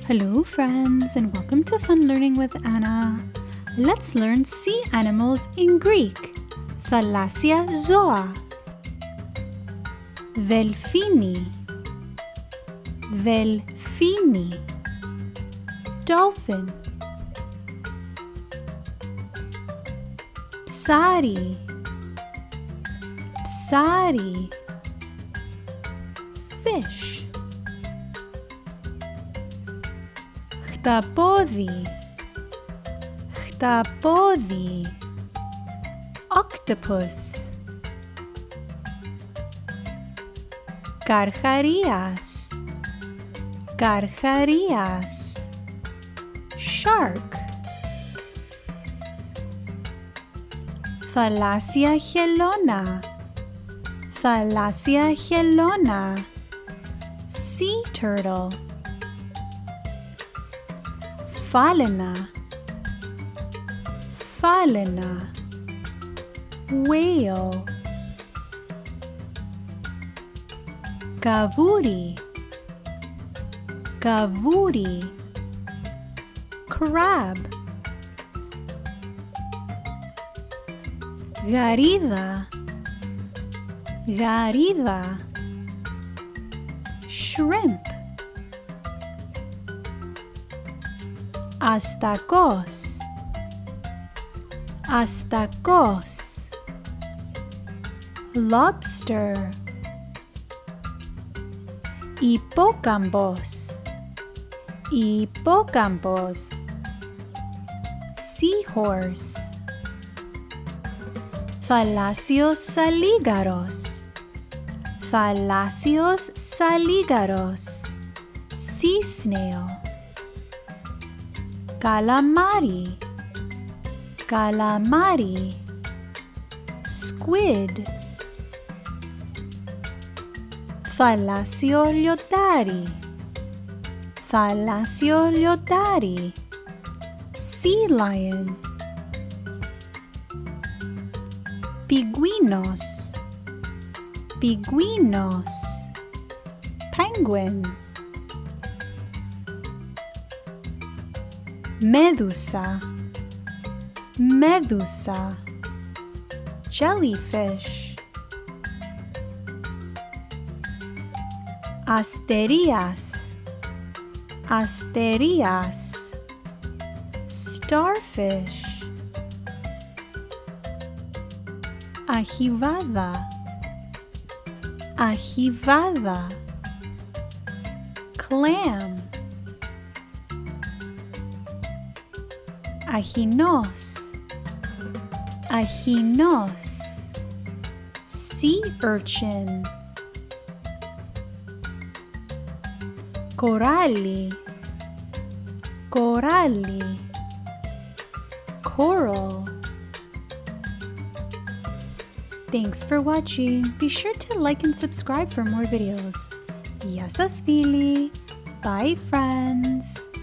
Hello friends and welcome to Fun Learning with Anna. Let's learn sea animals in Greek. Θαλάσσια ζώα. Δελφίνι. Δελφίνι. Dolphin. Ψάρι. Ψάρι. Fish. Χταπόδι. Χταπόδι. Octopus. Καρχαρίας. Καρχαρίας. Shark. Θαλάσσια χελώνα. Θαλάσσια χελώνα. Sea turtle. Φάλαινα. Φάλαινα. Whale. Καβούρι. Καβούρι. Crab. Γαρίδα. Γαρίδα. Shrimp. Αστακός. Αστακός. Lobster. Υπόκαμπος. Υπόκαμπος. Seahorse. Θαλάσσιος σαλίγαρος. Θαλάσσιος σαλίγαρος. Sea snail. Calamari. Calamari. Squid. Θαλάσσιο λιοντάρι. Θαλάσσιο λιοντάρι. Sea lion. Pingüinos. Pingüinos. Penguin. Medusa. Medusa. Jellyfish. Asterias. Asterias. Starfish. Ajivada. Ajivada. Clam. Ajinos. Ajinos. Sea urchin. Coralli. Coralli. Coral. Thanks for watching. Be sure to like and subscribe for more videos. Γεια σας φίλοι. Bye friends.